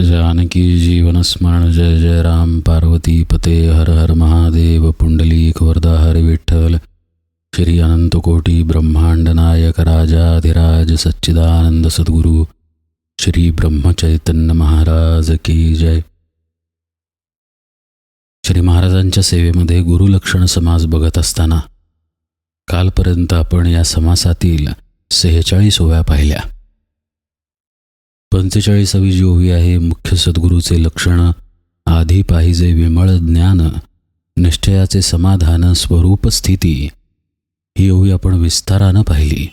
जानकी जीवन स्मरण जय जय राम पार्वती पते हर हर महादेव पुंडलीक वरदा हरि विठ्ठल श्री अनंत कोटी ब्रह्मांड नायक राजाधिराज सच्चिदानंद सद्गुरु श्री ब्रह्मचैतन्य महाराज की जय. श्री महाराजांच्या सेवेमध्ये गुरुलक्षण समास बघत असताना कालपर्यंत आपण या समासातील 46 ओव्या पाहिल्या. 45वी जी ओवी आहे मुख्य सद्गुरूचे लक्षण, आधी पाहिजे विमळ ज्ञान, निश्चयाचे समाधान, स्वरूप स्थिती. ही ओवी आपण विस्तारानं पाहिली.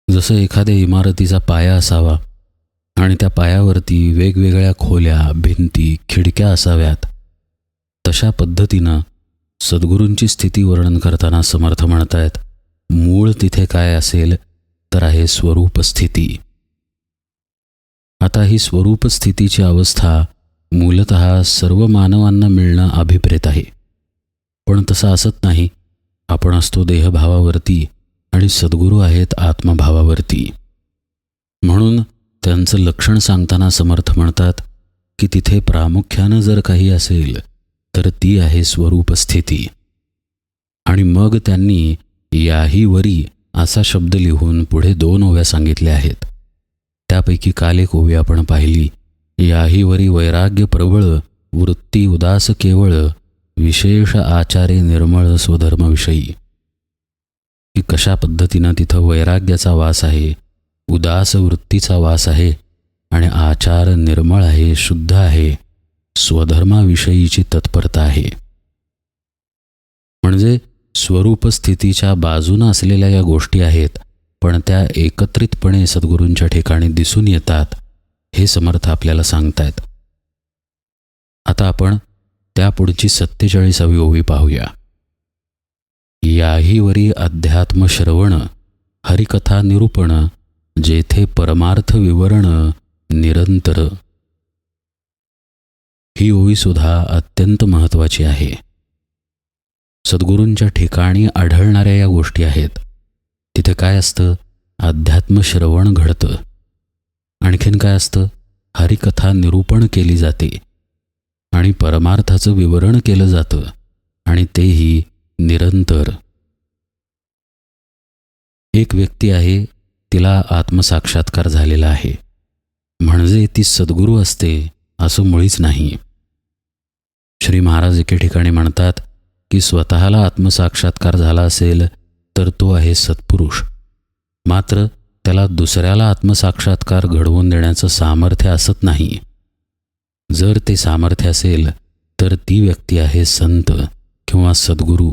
जसं एखाद्या इमारतीचा पाया असावा आणि त्या पायावरती वेगवेगळ्या खोल्या, भिंती, खिडक्या असाव्यात, तशा पद्धतीनं सद्गुरूंची स्थिती वर्णन करताना समर्थ म्हणतायत, मूळ तिथे काय असेल तर आहे स्वरूप स्थिती. आता ही स्वरूप स्थितीची अवस्था मूलतः सर्व मानवांना मिळणं अभिप्रेत आहे. पण तसं असत नाही. आपण असतो देहभावावरती आणि सद्गुरू आहेत आत्मभावावरती. म्हणून त्यांचं लक्षण सांगताना समर्थ म्हणतात की तिथे प्रामुख्यानं जर काही असेल तर ती आहे स्वरूप स्थिती. आणि मग त्यांनी याही वरी असा शब्द लिहून पुढे 2 ओव्या सांगितल्या आहेत. त्यापैकी काल एक ओवी आपण पाहिली, याही वरी वैराग्य प्रबळ, वृत्ती उदास केवळ, विशेष आचारे निर्मळ स्वधर्मविषयी. की कशा पद्धतीनं तिथं वैराग्याचा वास आहे, उदास वृत्तीचा वास आहे आणि आचार निर्मळ आहे, शुद्ध आहे, स्वधर्माविषयीची तत्परता आहे. म्हणजे स्वरूप स्थितीच्या बाजूनं असलेल्या या गोष्टी आहेत, पण त्या एकत्रितपणे सद्गुरूंच्या ठिकाणी दिसून येतात, हे समर्थ आपल्याला सांगतायत. आता आपण त्यापुढची 47वी ओवी पाहूया. याही वरी अध्यात्म श्रवण, हरिकथा निरूपण, जेथे परमार्थ विवरण निरंतर. ही ओवी सुद्धा अत्यंत महत्त्वाची आहे. सद्गुरूंच्या ठिकाणी आढळणाऱ्या या गोष्टी आहेत. तिथे काय असतं? अध्यात्म श्रवण घडतं. आणखीन काय असतं? हरिकथा निरूपण केली जाते आणि परमार्थाचं विवरण केलं जातं, आणि तेही निरंतर. एक व्यक्ती आहे, तिला आत्मसाक्षात्कार झालेला आहे, म्हणजे ती सद्गुरू असते असं मुळीच नाही. श्री महाराज एके ठिकाणी म्हणतात की स्वतःला आत्मसाक्षात्कार झाला असेल तर तो आहे सत्पुरुष. मात्र त्याला दुसऱ्याला आत्मसाक्षात्कार घडवून देण्याचं सामर्थ्य असत नाही. जर ते सामर्थ्य असेल तर ती व्यक्ती आहे संत किंवा सद्गुरू.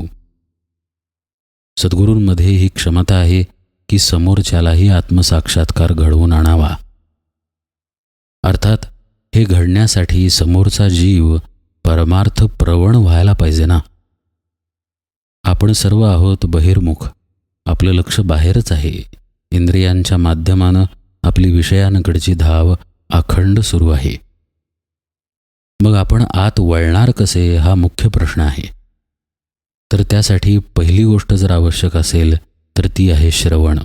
सद्गुरूंमध्ये ही क्षमता आहे की समोरच्यालाही आत्मसाक्षात्कार घडवून आणावा. अर्थात हे घडण्यासाठी समोरचा जीव परमार्थ प्रवण व्हायला पाहिजे ना. आपण सर्व आहोत बहिर्मुख. आपलं लक्ष बाहेरच आहे. इंद्रियांच्या माध्यमानं आपली विषयांकडची धाव अखंड सुरू आहे. मग आपण आत वळणार कसे, हा मुख्य प्रश्न आहे. तर त्यासाठी पहिली गोष्ट जर आवश्यक असेल तर ती आहे श्रवण.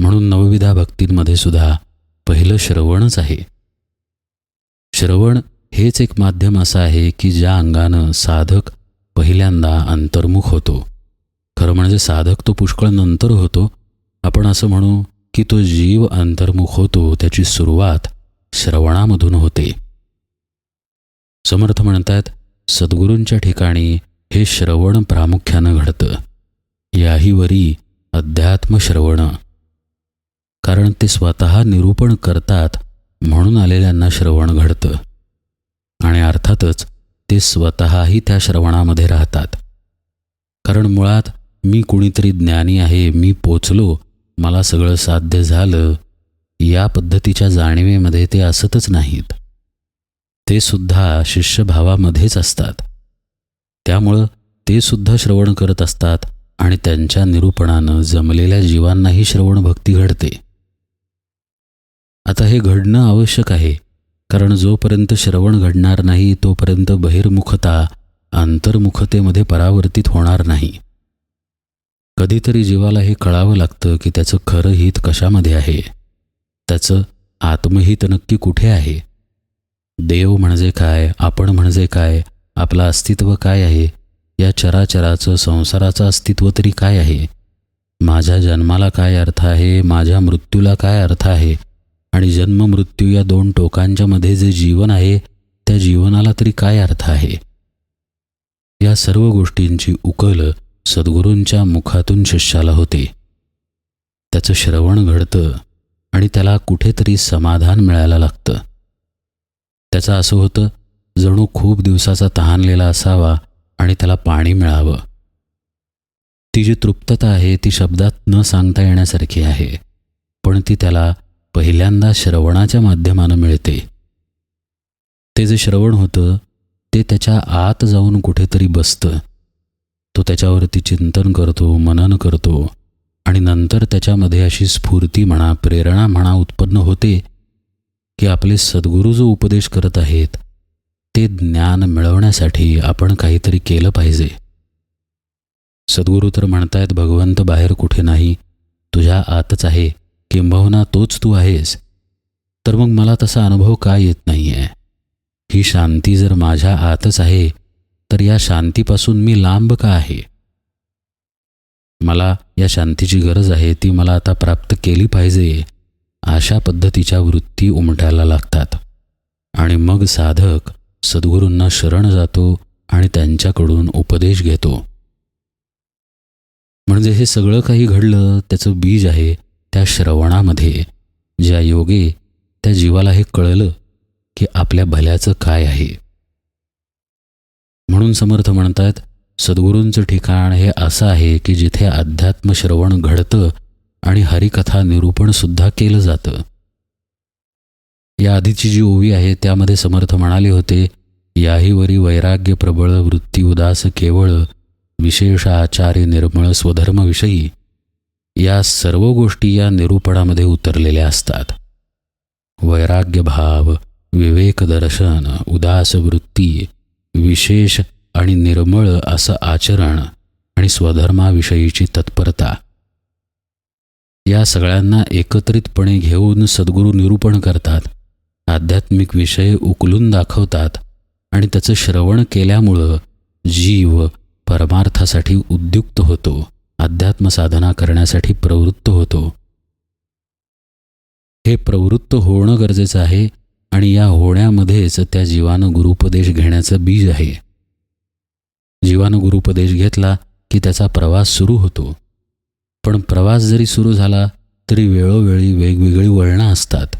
म्हणून नवविधा भक्तींमध्ये सुद्धा पहिलं श्रवणच आहे. श्रवण हेच एक माध्यम असं आहे की ज्या अंगानं साधक पहिल्यांदा अंतर्मुख होतो. खरं म्हणजे साधक तो पुष्कळ नंतर होतो. आपण असं म्हणू की तो जीव अंतर्मुख होतो, त्याची सुरुवात श्रवणामधून होते. समर्थ म्हणतात, सद्गुरूंच्या ठिकाणी हे श्रवण प्रामुख्यानं घडतं. याही वरी अध्यात्म श्रवण. कारण ते स्वतः निरूपण करतात म्हणून आलेल्यांना श्रवण घडतं. आणि अर्थातच ते स्वतःही त्या श्रवणामध्ये राहतात. कारण मुळात मी कुणीतरी ज्ञानी आहे, मी पोचलो, मला सगळं साध्य झालं, या पद्धतीच्या जाणीवेमध्ये ते असतच नाहीत. ते सुद्धा शिष्यभावामध्येच असतात. त्यामुळं ते सुद्धा श्रवण करत असतात आणि त्यांच्या निरूपणानं जमलेल्या जीवांनाही श्रवण भक्ती घडते. आता हे घडणं आवश्यक आहे, कारण जोपर्यंत श्रवण घडणार नाही तोपर्यंत बहिर्मुखता अंतर्मुखतेमध्ये परावर्तित होणार नाही. कधीतरी जीवाला हे कळावं लागतं की त्याचं खरं हित कशामध्ये आहे. त्याचं आत्महित नक्की कुठे आहे? देव म्हणजे काय, आपण म्हणजे काय, आपलं अस्तित्व काय आहे, या चराचराचं संसाराचं अस्तित्व तरी काय आहे, माझ्या जन्माला काय अर्थ आहे, माझ्या मृत्यूला काय अर्थ आहे, आणि जन्म मृत्यू या दोन टोकांच्या मध्ये जे जीवन आहे त्या जीवनाला तरी काय अर्थ आहे? या सर्व गोष्टींची उकल सद्गुरूंच्या मुखातून शिष्याला होते. त्याचं श्रवण घडतं आणि त्याला कुठेतरी समाधान मिळायला लागतं. त्याचं असं होतं जणू खूप दिवसाचा तहानलेला असावा आणि त्याला पाणी मिळावं. ती जी तृप्तता आहे ती शब्दात न सांगता येण्यासारखी आहे, पण ती त्याला पहिल्यांदा श्रवणाच्या माध्यमानं मिळते. ते जे श्रवण होतं ते त्याच्या आत जाऊन कुठेतरी बसतं. तो त्याच्यावरती चिंतन करतो, मनन करतो, आणि नंतर त्याच्यामध्ये अशी स्फूर्ती म्हणा, प्रेरणा म्हणा उत्पन्न होते की आपले सद्गुरू जो उपदेश करत आहेत ते ज्ञान मिळवण्यासाठी आपण काहीतरी केलं पाहिजे. सद्गुरू तर म्हणतायत भगवंत बाहेर कुठे नाही, तुझ्या आतच आहे, किंबहुना तोच तू आहेस. तर मग मला तसा अनुभव का येत नाही आहे? ही शांती जर माझ्या आतच आहे तर या शांतीपासून मी लांब का आहे? मला या शांतीची गरज आहे, ती मला आता प्राप्त केली पाहिजे, अशा पद्धतीच्या वृत्ती उमटायला लागतात. आणि मग साधक सद्गुरूंना शरण जातो आणि त्यांच्याकडून उपदेश घेतो. म्हणजे हे सगळं काही घडलं त्याचं बीज आहे त्या श्रवणामध्ये. ज्या योगे त्या जीवाला हे कळलं की आपल्या भल्याचं काय आहे. म्हणून समर्थ म्हणतात सद्गुरूंचं ठिकाण हे असं आहे की जिथे अध्यात्म श्रवण घडतं आणि हरिकथा निरूपणसुद्धा केलं जातं. या आधीची जी ओवी आहे त्यामध्ये समर्थ म्हणाले होते, याहीवरी वैराग्य प्रबळ, वृत्ती उदास केवळ, विशेष आचार्य निर्मळ स्वधर्मविषयी. या सर्व गोष्टी या निरूपणामध्ये उतरलेल्या असतात. वैराग्य भाव, विवेक दर्शन, उदास वृत्ती, विशेष आणि निर्मळ असं आचरण आणि स्वधर्माविषयीची तत्परता, या सगळ्यांना एकत्रितपणे घेऊन सद्गुरू निरूपण करतात, आध्यात्मिक विषय उकलून दाखवतात आणि त्याचं श्रवण केल्यामुळं जीव परमार्थासाठी उद्युक्त होतो, अध्यात्म साधना करण्यासाठी प्रवृत्त होतो. हे प्रवृत्त होणं गरजेचं आहे आणि या होण्यामध्येच त्या जीवानं गुरुपदेश घेण्याचं बीज आहे. जीवानं गुरुपदेश घेतला की त्याचा प्रवास सुरू होतो. पण प्रवास जरी सुरू झाला तरी वेळोवेळी वेगवेगळी वळणं असतात.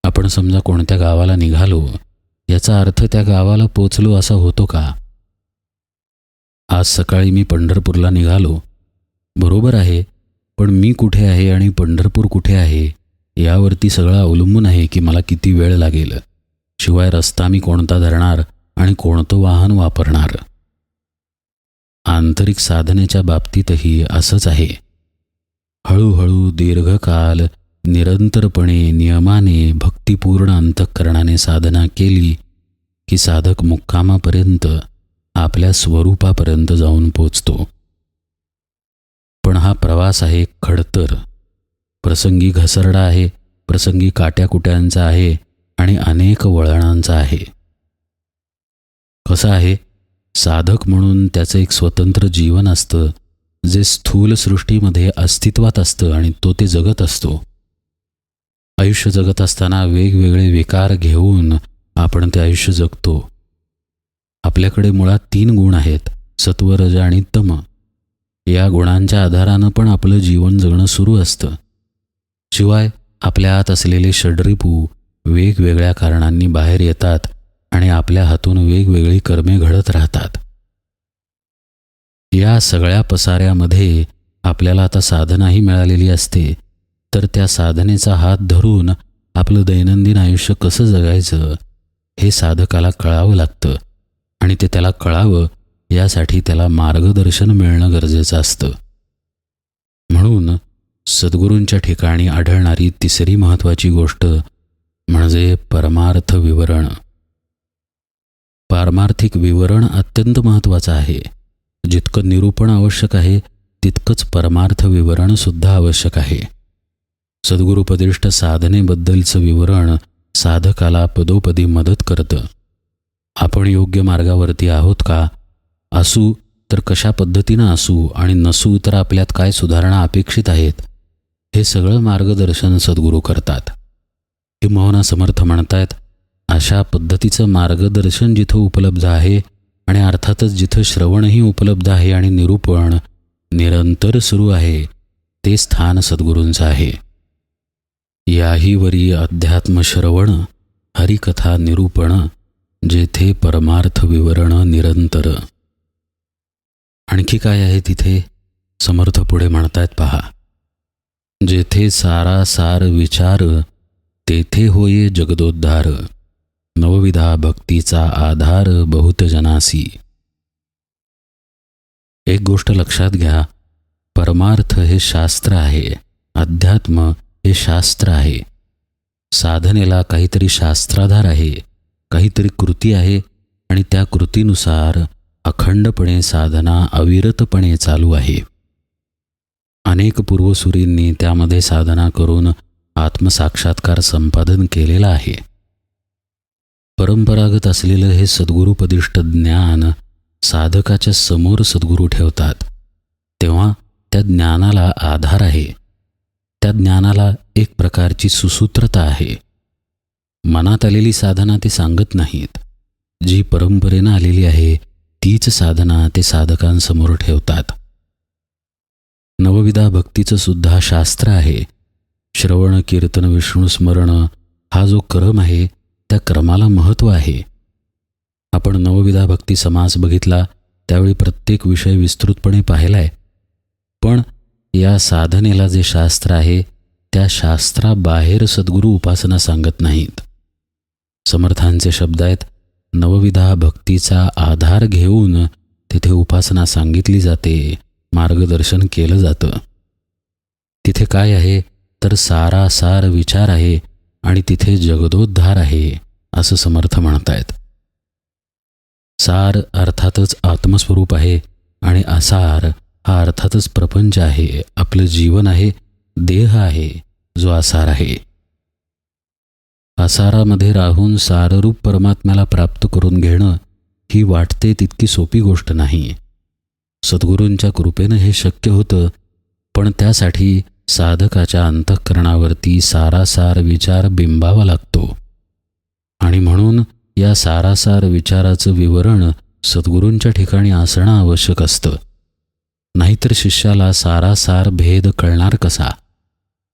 आपण समजा कोणत्या गावाला निघालो, याचा अर्थ त्या गावाला पोचलो असा होतो का? आज सकाळी मी पंढरपूरला निघालो, बरोबर आहे, पण मी कुठे आहे आणि पंढरपूर कुठे आहे यावरती सगळं अवलंबून आहे की मला किती वेळ लागेल, शिवाय रस्ता मी कोणता धरणार आणि कोणतं वाहन वापरणार. आंतरिक साधनेच्या बाबतीतही असंच आहे. हळूहळू दीर्घकाल निरंतरपणे नियमाने भक्तिपूर्ण अंतःकरणाने साधना केली की साधक मुक्कामापर्यंत आपल्या स्वरूपापर्यंत जाऊन पोचतो. पण हा प्रवास आहे खडतर, प्रसंगी घसरडा आहे, प्रसंगी काट्याकुट्यांचा आहे आणि अनेक वळणांचा आहे. कसं आहे, साधक म्हणून त्याचं एक स्वतंत्र जीवन असतं जे स्थूल सृष्टीमध्ये अस्तित्वात असतं आणि तो ते जगत असतो. आयुष्य जगत असताना वेगवेगळे विकार घेऊन आपण ते आयुष्य जगतो. आपल्याकडे मुळात 3 गुण आहेत, सत्व, रज आणि तम. या गुणांच्या आधारानं पण आपलं जीवन जगणं सुरू असतं. शिवाय आपल्या आत असलेले षड्रिपू वेगवेगळ्या कारणांनी बाहेर येतात आणि आपल्या हातून वेगवेगळी कर्मे घडत राहतात. या सगळ्या पसाऱ्यामध्ये आपल्याला आता साधनाही मिळालेली असते, तर त्या साधनेचा हात धरून आपलं दैनंदिन आयुष्य कसं जगायचं हे साधकाला कळावं लागतं आणि ते त्याला कळावं यासाठी त्याला मार्गदर्शन मिळणं गरजेचं असतं. म्हणून सद्गुरूंच्या ठिकाणी आढळणारी तिसरी महत्त्वाची गोष्ट म्हणजे परमार्थ विवरण. पारमार्थिक विवरण अत्यंत महत्त्वाचं आहे. जितकं निरूपण आवश्यक आहे तितकंच परमार्थ विवरणसुद्धा आवश्यक आहे. सद्गुरुपदिष्ट साधनेबद्दलचं विवरण साधकाला पदोपदी मदत करतं. आपण योग्य मार्गावरती आहोत का, असू तर कशा पद्धतीनं असू, आणि नसू तर आपल्यात काय सुधारणा अपेक्षित आहेत, हे सगळं मार्गदर्शन सद्गुरू करतात. किंबहुना समर्थ म्हणतायत, अशा पद्धतीचं मार्गदर्शन जिथं उपलब्ध आहे, आणि अर्थातच जिथं श्रवणही उपलब्ध आहे आणि निरूपण निरंतर सुरू आहे, ते स्थान सद्गुरूंचं आहे. याही वरी अध्यात्म श्रवण, हरिकथा निरूपण, जेथे परमार्थ विवरण निरंतर. आणखी काय आहे तिथे? समर्थ पुढे म्हणतायत पहा, जेथे सारा सार विचार, तेथे होये जगदोद्धार, नवविधा भक्तीचा आधार बहुत जनासी. एक गोष्ट लक्षात घ्या, परमार्थ हे शास्त्र आहे, अध्यात्म हे शास्त्र आहे. साधनेला काहीतरी शास्त्राधार आहे, काहीतरी कृती आहे, आणि त्या कृतीनुसार अखंडपणे साधना अविरतपणे चालू आहे. अनेक पूर्वसुरींनी त्यामध्ये साधना करून आत्मसाक्षात्कार संपादन केलेला आहे. परंपरागत असलेलं हे सद्गुरुपदिष्ट ज्ञान साधकाच्या समोर सद्गुरू ठेवतात, तेव्हा त्या ज्ञानाला आधार आहे. त्या ज्ञानाला एक प्रकारची सुसूत्रता आहे. मनात आलेली साधना ते सांगत नाहीत, जी परंपरेनं आलेली आहे तीच साधना ते साधकांसमोर ठेवतात. नवविधा भक्तीचं सुद्धा शास्त्र आहे. श्रवण, कीर्तन, विष्णुस्मरण हा जो क्रम आहे, त्या क्रमाला महत्त्व आहे. आपण नवविधा भक्ती समास बघितला त्यावेळी प्रत्येक विषय विस्तृतपणे पाहिलाय. पण या साधनेला जे शास्त्र आहे, त्या शास्त्राबाहेर सद्गुरू उपासना सांगत नाहीत. समर्थांचे शब्द आहेत, नवविधा भक्तीचा आधार घेऊन तिथे उपासना सांगितली जाते, मार्गदर्शन केलं जातं. तिथे काय आहे तर सारासार विचार आहे, आणि तिथे जगदोद्धार आहे, असं समर्थ म्हणतायत. सार अर्थातच आत्मस्वरूप आहे, आणि असार हा अर्थातच प्रपंच आहे, आपलं जीवन आहे, देह आहे, जो आसार आहे. आसारामध्ये राहून साररूप परमात्म्याला प्राप्त करून घेणं ही वाटते तितकी सोपी गोष्ट नाही. सद्गुरूंच्या कृपेनं हे शक्य होतं, पण त्यासाठी साधकाच्या अंतःकरणावरती सारासार विचार बिंबावा लागतो. आणि म्हणून या सारासार विचाराचं विवरण सद्गुरूंच्या ठिकाणी असणं आवश्यक असतं. नाहीतर शिष्याला सारासार भेद कळणार कसा?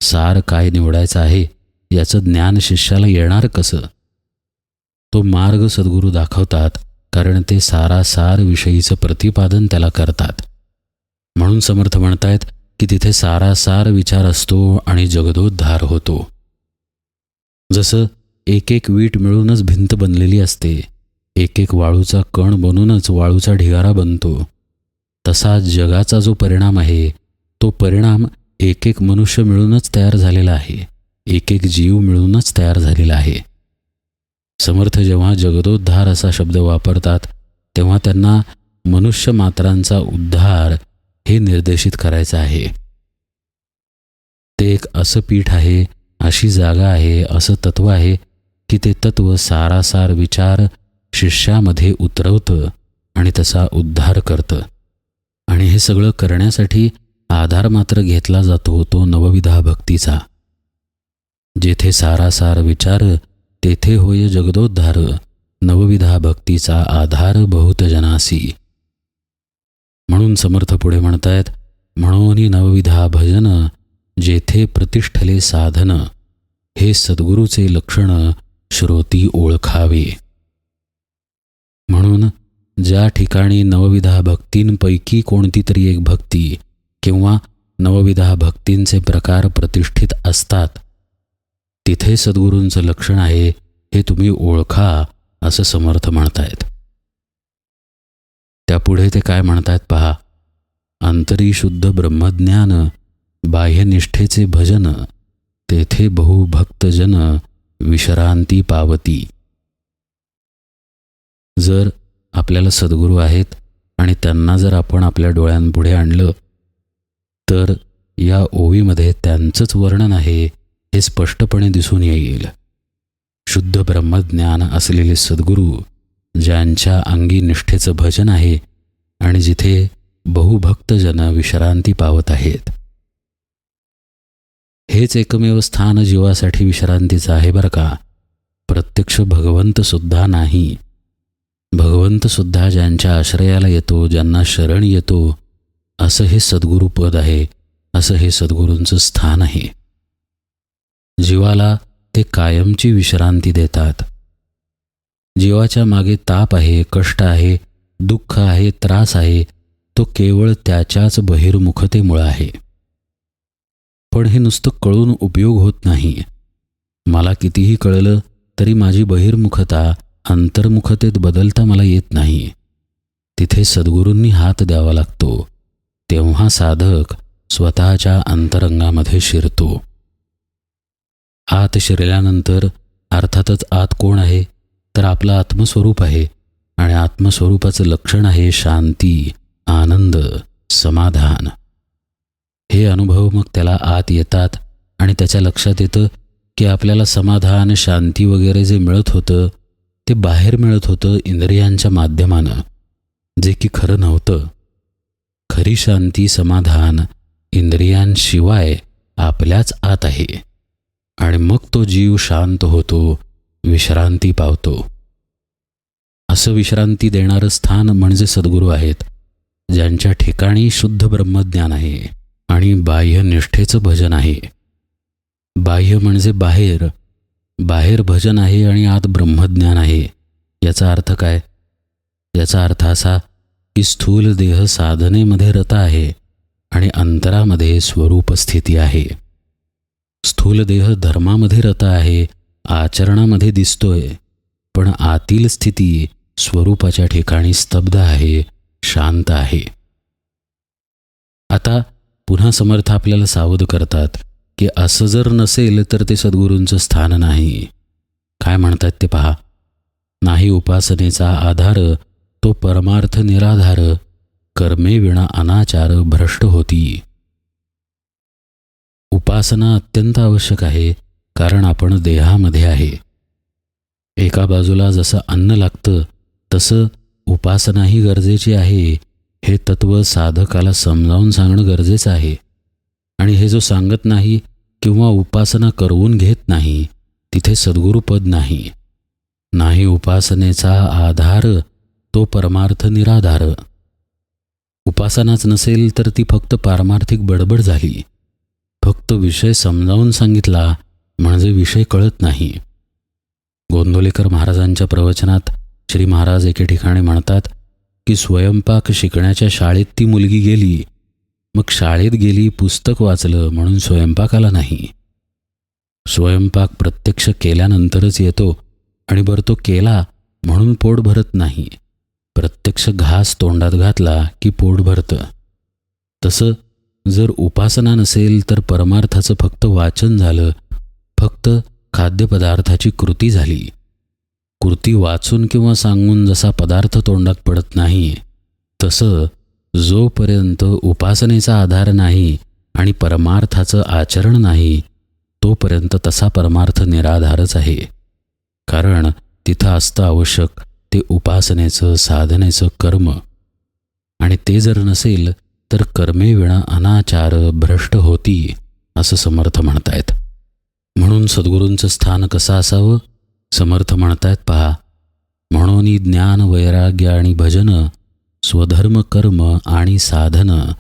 सार काय निवडायचं आहे याचं ज्ञान शिष्याला येणार कसं? तो मार्ग सद्गुरू दाखवतात, कारण ते सारासार विषयीचं प्रतिपादन त्याला करतात. म्हणून समर्थ म्हणतायत की तिथे सारासार विचार असतो आणि जगदोद्धार होतो. जसं एक एक वीट मिळूनच भिंत बनलेली असते, एक एक वाळूचा कण बनूनच वाळूचा ढिगारा बनतो, तसा जगाचा जो परिणाम आहे, तो परिणाम एक एक मनुष्य मिळूनच तयार झालेला आहे, एक एक जीव मिळूनच तयार झालेला आहे. समर्थ जेव्हा जगदोद्धार असा शब्द वापरतात, तेव्हा त्यांना मनुष्य मात्रांचा उद्धार हे निर्देशित करायचं आहे. ते एक असं पीठ आहे, अशी जागा आहे, असं तत्व आहे की ते तत्व सारासार विचार शिष्यामध्ये उतरवतं आणि तसा उद्धार करतं. आणि हे सगळं करण्यासाठी आधार मात्र घेतला जातो तो नवविधा भक्तीचा. जेथे सारासार विचार, तेथे होय जगदोद्धार, नवविधा भक्तीचा आधार बहुत जनासी. म्हणून समर्थ पुढे म्हणतायत, म्हणून नवविधा भजन, जेथे प्रतिष्ठले साधन, हे सद्गुरूचे लक्षण श्रोती ओळखावे. म्हणून ज्या ठिकाणी नवविधा भक्तींपैकी कोणती तरी एक भक्ती किंवा नवविधा भक्तींचे प्रकार प्रतिष्ठित असतात, तिथे सद्गुरूंचं लक्षण आहे हे तुम्ही ओळखा, असं समर्थ म्हणतायत. त्यापुढे ते काय म्हणतायत पहा, अंतरी शुद्ध ब्रह्मज्ञान, बाह्यनिष्ठेचे भजन, तेथे बहुभक्तजन विश्रांती पावती. जर आपल्याला सद्गुरू आहेत आणि त्यांना जर आपण आपल्या डोळ्यांपुढे आणलं, तर या ओवीमध्ये त्यांचंच वर्णन आहे हे स्पष्टपणे दिसून येईल. शुद्ध ब्रह्मज्ञान असलेले सद्गुरू, ज्यांच्या अंगी निष्ठेचं भजन आहे आणि जिथे बहुभक्तजन विश्रांती पावत आहेत, हेच एकमेव स्थान जीवासाठी विश्रांतीचं आहे बरं का. प्रत्यक्ष भगवंतसुद्धा नाही. भगवंतसुद्धा ज्यांच्या आश्रयाला येतो, ज्यांना शरण येतो, असं हे सद्गुरुपद आहे, असं हे सद्गुरूंचं स्थान आहे. जीवाला ते कायमची विश्रांती देतात. जीवाच्या मागे ताप आहे, कष्ट आहे, दुःख आहे, त्रास आहे, तो केवळ त्याच्याच बहिर्मुखतेमुळे आहे. पण हे नुसतं कळून उपयोग होत नाही. मला कितीही कळलं तरी माझी बहिर्मुखता अंतर्मुखतेत बदलता मला येत नाही. तिथे सद्गुरूंनी हात द्यावा लागतो. तेव्हा साधक स्वतःच्या अंतरंगामध्ये शिरतो. आत शिरल्यानंतर अर्थातच आत कोण आहे, तर आपलं आत्मस्वरूप आहे. आणि आत्मस्वरूपाचं लक्षण आहे शांती, आनंद, समाधान. हे अनुभव मग त्याला आत येतात आणि त्याच्या लक्षात येतं की आपल्याला समाधान, शांती वगैरे जे मिळत होतं ते बाहेर मिळत होतं इंद्रियांच्या माध्यमानं, जे की खरं नव्हतं. खरी शांती, समाधान इंद्रियांशिवाय आपल्याच आत आहे. आणि मग तो जीव शांत होतो, विश्रांती पावतो. असं विश्रांती देणारं स्थान म्हणजे सद्गुरू आहेत, ज्यांच्या ठिकाणी शुद्ध ब्रह्मज्ञान आहे आणि बाह्य निष्ठेचं भजन आहे. बाह्य म्हणजे बाहेर, बाहेर भजन आहे आणि आत ब्रह्मज्ञान आहे. याचा अर्थ काय? याचा अर्थ असा की स्थूल देह साधनेमध्ये रत आहे आणि अंतरामध्ये स्वरूप स्थिती आहे. स्थूल देह धर्मामध्ये रत आहे, आचरणामध्ये दिसतोय, पण आतील स्थिती स्वरूपाच्या ठिकाणी स्तब्ध आहे, शांत आहे. आता पुन्हा समर्थ आपल्याला सावध करतात की असं जर नसेल तर ते सद्गुरूंचं स्थान नाही. काय म्हणतात ते पहा. नाही उपासनेचा आधार, तो परमार्थ निराधार, कर्मे विना अनाचार भ्रष्ट होती. उपासना अत्यंत आवश्यक आहे, कारण आपण देहामध्ये आहे. एका बाजूला जसं अन्न लागतं तसं उपासनाही गरजेची आहे. हे तत्त्व साधकाला समजावून सांगणं गरजेचं आहे. आणि हे जो सांगत नाही किंवा उपासना करवून घेत नाही, तिथे सद्गुरुपद नाही. नाही उपासनेचा आधार, तो परमार्थ निराधार. उपासनाच नसेल तर ती फक्त पारमार्थिक बडबड झाली. फक्त विषय समजावून सांगितला म्हणजे विषय कळत नाही. गोंदवलेकर महाराजांच्या प्रवचनात श्री महाराज एके ठिकाणी म्हणतात की स्वयंपाक शिकण्याच्या शाळेत ती मुलगी गेली. मग शाळेत गेली, पुस्तक वाचलं म्हणून स्वयंपाकाला नाही. स्वयंपाक प्रत्यक्ष केल्यानंतरच येतो आणि बरं तो केला म्हणून पोट भरत नाही. प्रत्यक्ष घास तोंडात घातला की पोट भरतं. तसं जर उपासना नसेल तर परमार्थाचं फक्त वाचन झालं, फक्त खाद्यपदार्थाची कृती झाली. कृती वाचून किंवा सांगून जसा पदार्थ तोंडात पडत नाही, तसं जोपर्यंत उपासनेचा आधार नाही आणि परमार्थाचं आचरण नाही, तोपर्यंत तसा परमार्थ निराधारच आहे. कारण तिथं असतं आवश्यक ते उपासनेचं, साधनेचं कर्म. आणि ते जर नसेल तर कर्मे विना अनाचार भ्रष्ट होती, असं समर्थ म्हणतायत. म्हणून सद्गुरूंचं स्थान कसं असावं? समर्थ म्हणतायत पहा. म्हणून ज्ञान, वैराग्य आणि भजन, स्वधर्म कर्म आणि साधन,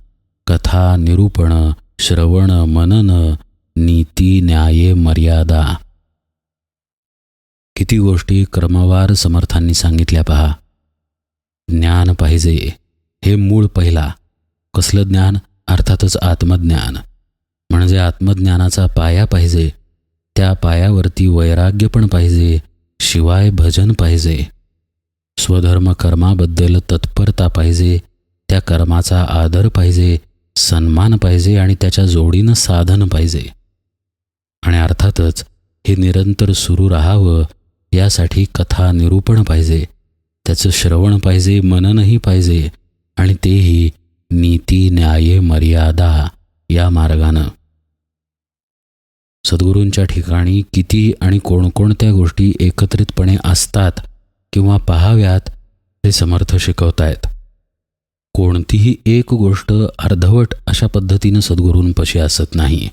कथा, निरूपण, श्रवण, मनन, नीती, न्याय, मर्यादा. किती गोष्टी क्रमवार समर्थांनी सांगितल्या पहा. ज्ञान पाहिजे, हे मूळ पहिला. कसलं ज्ञान? अर्थातच आत्मज्ञान. म्हणजे आत्मज्ञानाचा पाया पाहिजे. त्या पायावरती वैराग्य पण पाहिजे, शिवाय भजन पाहिजे. स्वधर्म कर्माबद्दल तत्परता पाहिजे, त्या कर्माचा आदर पाहिजे, सन्मान पाहिजे आणि त्याच्या जोडीनं साधन पाहिजे. आणि अर्थातच हे निरंतर सुरू राहावं यासाठी कथा, निरूपण पाहिजे, त्याचं श्रवण पाहिजे, मननही पाहिजे, आणि तेही नीती, न्याय, मर्यादा या मार्गानं. सद्गुरूंच्या ठिकाणी किती आणि कोणकोणत्या गोष्टी एकत्रितपणे असतात किंवा पाहाव्यात हे समर्थ शिकवतायत. कोणतीही एक गोष्ट अर्धवट अशा पद्धतीनं सद्गुरूंपाशी असत नाही.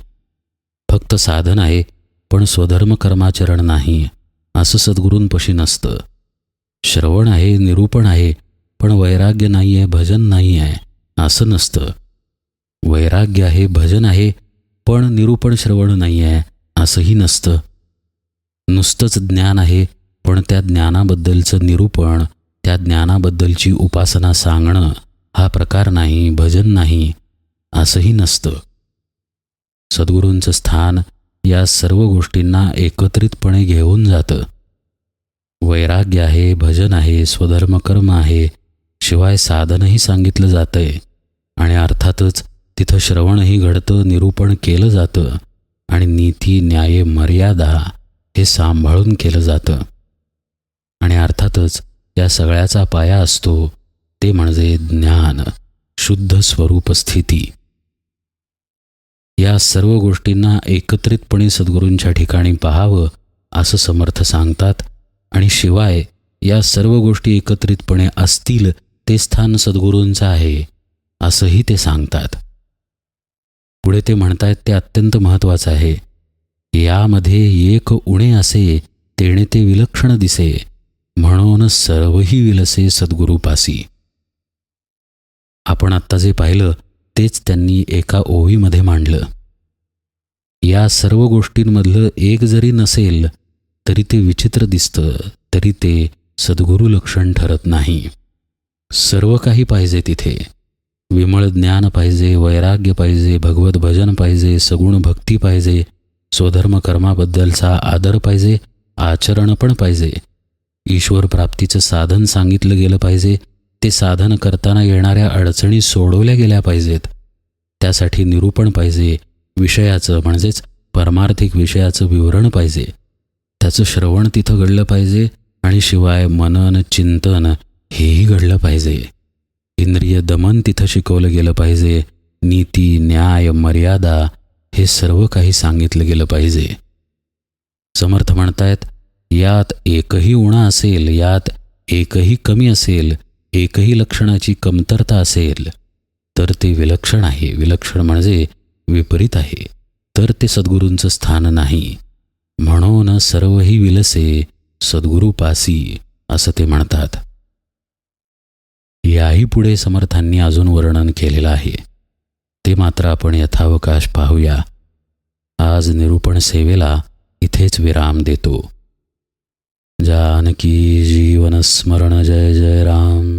फक्त साधन आहे पण स्वधर्म कर्माचरण नाही असं सद्गुरूंपाशी नसतं. श्रवण आहे, निरूपण आहे, पण वैराग्य नाही आहे, भजन नाही आहे असं नसतं. वैराग्य आहे, भजन आहे, पण निरूपण श्रवण नाही आहे असंही नसतं. नुसतंच ज्ञान आहे, पण त्या ज्ञानाबद्दलचं निरूपण, त्या ज्ञानाबद्दलची उपासना सांगणं हा प्रकार नाही, भजन नाही असंही नसतं. सद्गुरूंचं स्थान या सर्व गोष्टींना एकत्रितपणे घेऊन जातं. वैराग्य आहे, भजन आहे, स्वधर्म कर्म आहे, शिवाय साधनही सांगितलं जातंय आणि अर्थातच तिथं श्रवणही घडतं, निरूपण केलं जातं आणि नीती, न्याय, मर्यादा हे सांभाळून केलं जातं. आणि अर्थातच या सगळ्याचा पाया असतो ते म्हणजे ज्ञान, शुद्ध स्वरूप स्थिती. या सर्व गोष्टींना एकत्रितपणे सद्गुरूंच्या ठिकाणी पाहावं असं समर्थ सांगतात. आणि शिवाय या सर्व गोष्टी एकत्रितपणे असतील ते स्थान सद्गुरूंचं आहे असंही ते सांगतात. पुढे ते म्हणतायत ते अत्यंत महत्त्वाचं आहे. यामध्ये एक उणे असे तेणे ते विलक्षण दिसे, म्हणून सर्वही विलसे सद्गुरूपासी. आपण आत्ता जे पाहिलं तेच त्यांनी एका ओवीमध्ये मांडलं. या सर्व गोष्टींमधलं एक जरी नसेल तरी ते विचित्र दिसतं, तरी ते सद्गुरू लक्षण ठरत नाही. सर्व काही पाहिजे तिथे. विमळ ज्ञान पाहिजे, वैराग्य पाहिजे, भगवत भजन पाहिजे, सगुण भक्ती पाहिजे, स्वधर्म कर्माबद्दलचा आदर पाहिजे, आचरण पण पाहिजे. ईश्वर प्राप्तीचं साधन सांगितलं गेलं पाहिजे. ते साधन करताना येणाऱ्या अडचणी सोडवल्या गेल्या पाहिजेत. त्यासाठी निरूपण पाहिजे, विषयाचं म्हणजेच परमार्थिक विषयाचं विवरण पाहिजे. त्याचं श्रवण तिथं घडलं पाहिजे आणि शिवाय मनन, चिंतन हेही घडलं पाहिजे. इंद्रिय दमन तिथं शिकवलं गेलं पाहिजे. नीती, न्याय, मर्यादा हे सर्व काही सांगितलं गेलं पाहिजे. समर्थ म्हणतायत यात एकही उणा असेल, यात एकही कमी असेल, एकही लक्षणाची कमतरता असेल तर ते विलक्षण आहे. विलक्षण म्हणजे विपरीत आहे, तर ते सद्गुरूंचं स्थान नाही. म्हणून सर्वही विलसे सद्गुरूपासी असं ते म्हणतात. याही पुढे समर्थांनी अजून वर्णन केलेलं आहे. ते मात्र आपण यथावकाश पाहूया. आज निरूपण सेवेला इथेच विराम देतो. जानकी जीवन स्मरण. जय जय राम.